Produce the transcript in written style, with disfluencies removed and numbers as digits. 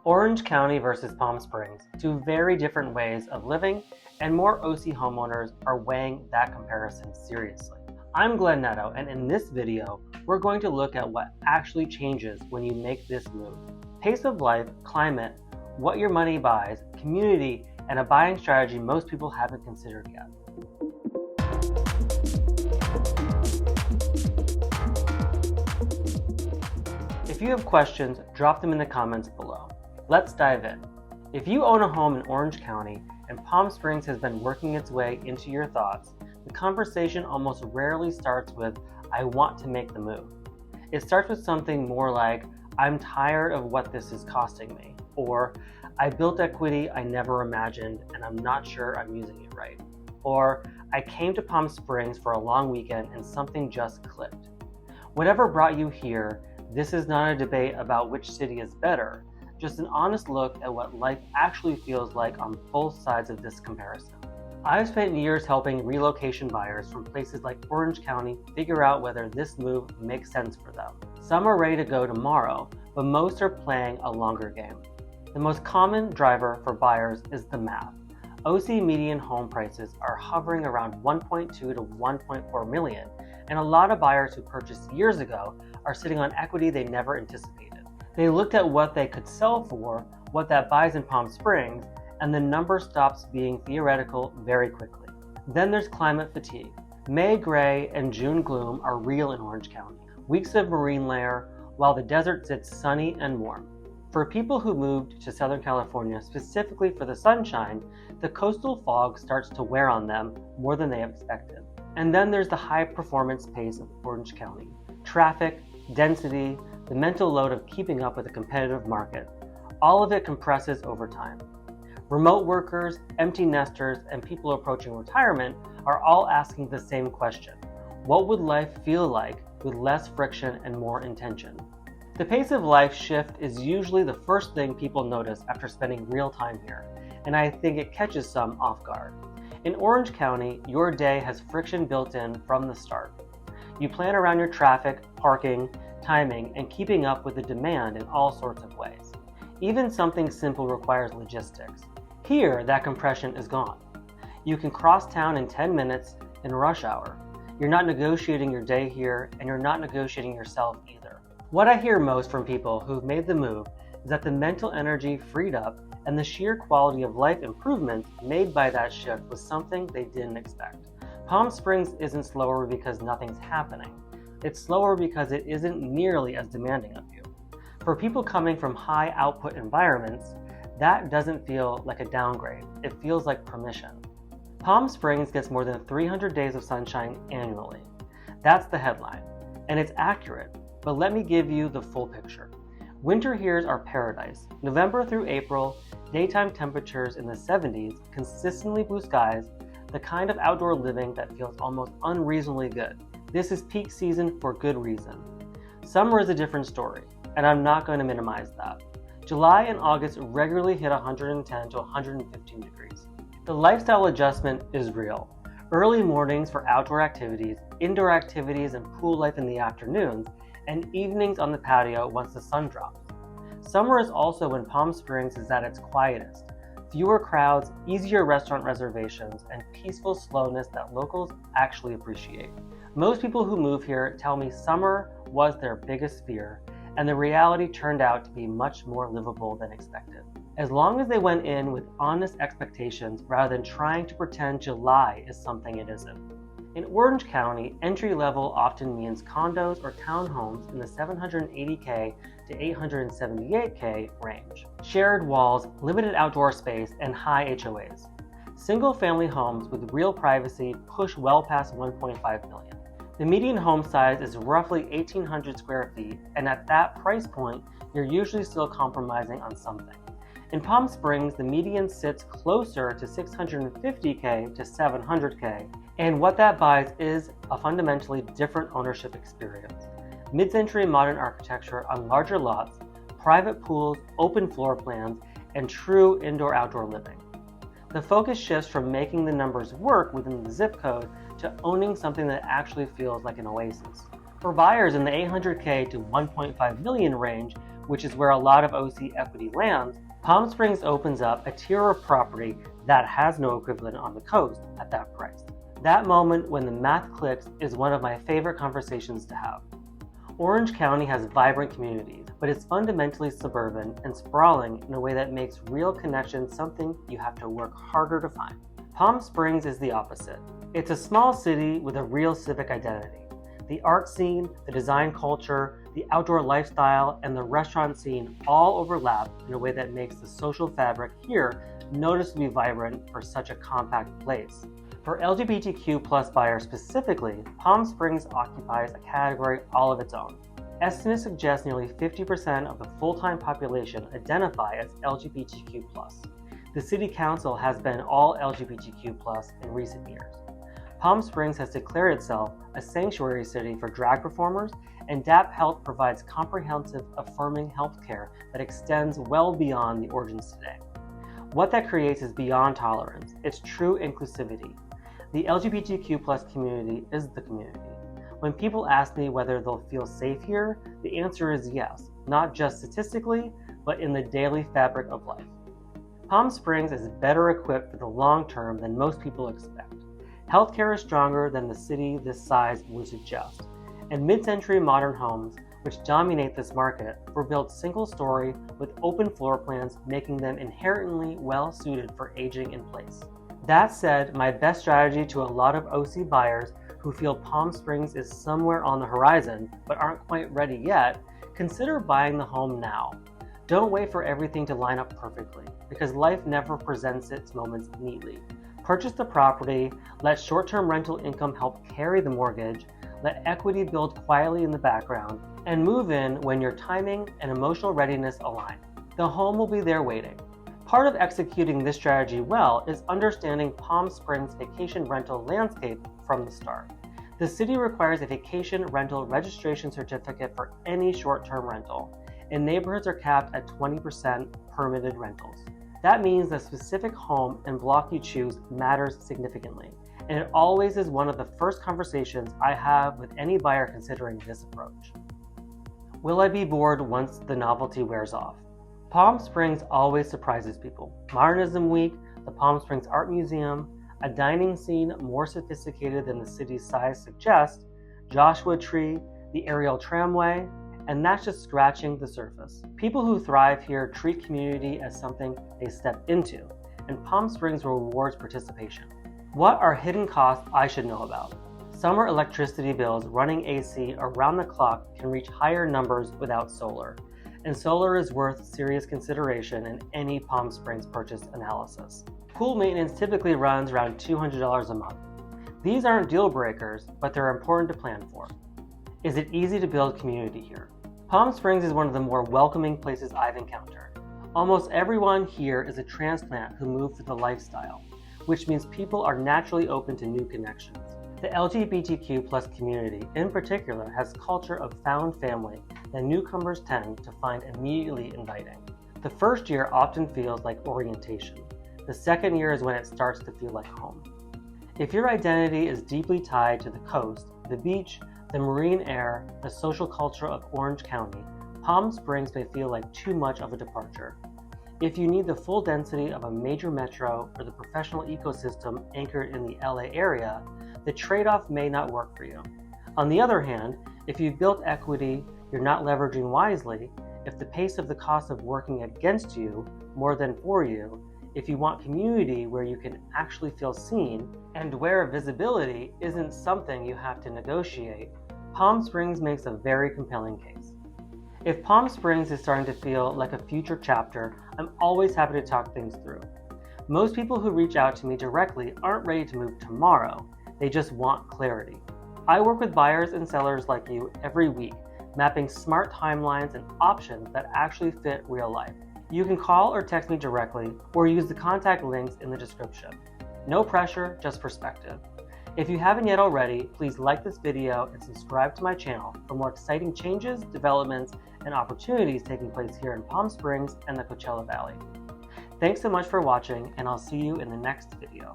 Orange County versus Palm Springs, two very different ways of living, and more OC homeowners are weighing that comparison seriously. I'm Glen Nadeau, and in this video, we're going to look at what actually changes when you make this move. Pace of life, climate, what your money buys, community, and a buying strategy most people haven't considered yet. If you have questions, drop them in the comments below. Let's dive in. If you own a home in Orange County and Palm Springs has been working its way into your thoughts, the conversation almost rarely starts with, I want to make the move. It starts with something more like, I'm tired of what this is costing me, or I built equity I never imagined and I'm not sure I'm using it right, or I came to Palm Springs for a long weekend and something just clicked. Whatever brought you here, this is not a debate about which city is better, just an honest look at what life actually feels like on both sides of this comparison. I've spent years helping relocation buyers from places like Orange County figure out whether this move makes sense for them. Some are ready to go tomorrow, but most are playing a longer game. The most common driver for buyers is the math. OC median home prices are hovering around 1.2 to 1.4 million, and a lot of buyers who purchased years ago are sitting on equity they never anticipated. They looked at what they could sell for, what that buys in Palm Springs, and the number stops being theoretical very quickly. Then there's climate fatigue. May gray and June gloom are real in Orange County. Weeks of marine layer, while the desert sits sunny and warm. For people who moved to Southern California specifically for the sunshine, the coastal fog starts to wear on them more than they expected. And then there's the high performance pace of Orange County. Traffic, density, the mental load of keeping up with a competitive market. All of it compresses over time. Remote workers, empty nesters, and people approaching retirement are all asking the same question. What would life feel like with less friction and more intention? The pace of life shift is usually the first thing people notice after spending real time here, and I think it catches some off guard. In Orange County, your day has friction built in from the start. You plan around your traffic, parking, timing, and keeping up with the demand in all sorts of ways. Even something simple requires logistics. Here, that compression is gone. You can cross town in 10 minutes in rush hour. You're not negotiating your day here, and you're not negotiating yourself either. What I hear most from people who've made the move is that the mental energy freed up and the sheer quality of life improvements made by that shift was something they didn't expect. Palm Springs isn't slower because nothing's happening. It's slower because it isn't nearly as demanding of you. For people coming from high output environments, that doesn't feel like a downgrade. It feels like permission. Palm Springs gets more than 300 days of sunshine annually. That's the headline, and it's accurate, but let me give you the full picture. Winter here are paradise. November through April, daytime temperatures in the 70s, consistently blue skies, the kind of outdoor living that feels almost unreasonably good. This is peak season for good reason. Summer is a different story, and I'm not going to minimize that. July and August regularly hit 110 to 115 degrees. The lifestyle adjustment is real. Early mornings for outdoor activities, indoor activities and pool life in the afternoons, and evenings on the patio once the sun drops. Summer is also when Palm Springs is at its quietest. Fewer crowds, easier restaurant reservations, and peaceful slowness that locals actually appreciate. Most people who move here tell me summer was their biggest fear, and the reality turned out to be much more livable than expected. As long as they went in with honest expectations rather than trying to pretend July is something it isn't. In Orange County, entry level often means condos or townhomes in the $780K to $878K range. Shared walls, limited outdoor space, and high HOAs. Single-family homes with real privacy push well past 1.5 million. The median home size is roughly 1,800 square feet, and at that price point, you're usually still compromising on something. In Palm Springs, the median sits closer to 650K to 700K, and what that buys is a fundamentally different ownership experience. Mid-century modern architecture on larger lots, private pools, open floor plans, and true indoor-outdoor living. The focus shifts from making the numbers work within the zip code to owning something that actually feels like an oasis. For buyers in the $800K to $1.5 million range, which is where a lot of OC equity lands, Palm Springs opens up a tier of property that has no equivalent on the coast at that price. That moment when the math clicks is one of my favorite conversations to have. Orange County has vibrant communities, but it's fundamentally suburban and sprawling in a way that makes real connections something you have to work harder to find. Palm Springs is the opposite. It's a small city with a real civic identity. The art scene, the design culture, the outdoor lifestyle, and the restaurant scene all overlap in a way that makes the social fabric here noticeably vibrant for such a compact place. For LGBTQ+ buyers specifically, Palm Springs occupies a category all of its own. Estimates suggest nearly 50% of the full-time population identify as LGBTQ+. The City Council has been all LGBTQ+ in recent years. Palm Springs has declared itself a sanctuary city for drag performers, and DAP Health provides comprehensive, affirming healthcare that extends well beyond the origins today. What that creates is beyond tolerance. It's true inclusivity. The LGBTQ+ community is the community. When people ask me whether they'll feel safe here, the answer is yes, not just statistically, but in the daily fabric of life. Palm Springs is better equipped for the long term than most people expect. Healthcare is stronger than the city this size would suggest, and mid-century modern homes, which dominate this market, were built single-story with open floor plans, making them inherently well-suited for aging in place. That said, my best strategy to a lot of OC buyers who feel Palm Springs is somewhere on the horizon but aren't quite ready yet, consider buying the home now. Don't wait for everything to line up perfectly, because life never presents its moments neatly. Purchase the property, let short-term rental income help carry the mortgage, let equity build quietly in the background, and move in when your timing and emotional readiness align. The home will be there waiting. Part of executing this strategy well is understanding Palm Springs' vacation rental landscape from the start. The city requires a vacation rental registration certificate for any short-term rental, and neighborhoods are capped at 20% permitted rentals. That means the specific home and block you choose matters significantly, and it always is one of the first conversations I have with any buyer considering this approach. Will I be bored once the novelty wears off? Palm Springs always surprises people. Modernism Week, the Palm Springs Art Museum, a dining scene more sophisticated than the city's size suggests, Joshua Tree, the aerial tramway, and that's just scratching the surface. People who thrive here treat community as something they step into, and Palm Springs rewards participation. What are hidden costs I should know about? Summer electricity bills running AC around the clock can reach higher numbers without solar, and solar is worth serious consideration in any Palm Springs purchase analysis. Pool maintenance typically runs around $200 a month. These aren't deal breakers, but they're important to plan for. Is it easy to build community here? Palm Springs is one of the more welcoming places I've encountered. Almost everyone here is a transplant who moved for the lifestyle, which means people are naturally open to new connections. The LGBTQ+ community in particular has a culture of found family that newcomers tend to find immediately inviting. The first year often feels like orientation. The second year is when it starts to feel like home. If your identity is deeply tied to the coast, the beach, the marine air, the social culture of Orange County, Palm Springs may feel like too much of a departure. If you need the full density of a major metro or the professional ecosystem anchored in the LA area, the trade-off may not work for you. On the other hand, if you've built equity you're not leveraging wisely, if the pace of the cost of working against you more than for you, if you want community where you can actually feel seen, and where visibility isn't something you have to negotiate, Palm Springs makes a very compelling case. If Palm Springs is starting to feel like a future chapter, I'm always happy to talk things through. Most people who reach out to me directly aren't ready to move tomorrow, they just want clarity. I work with buyers and sellers like you every week, mapping smart timelines and options that actually fit real life. You can call or text me directly or use the contact links in the description. No pressure, just perspective. If you haven't yet already, please like this video and subscribe to my channel for more exciting changes, developments, and opportunities taking place here in Palm Springs and the Coachella Valley. Thanks so much for watching, and I'll see you in the next video.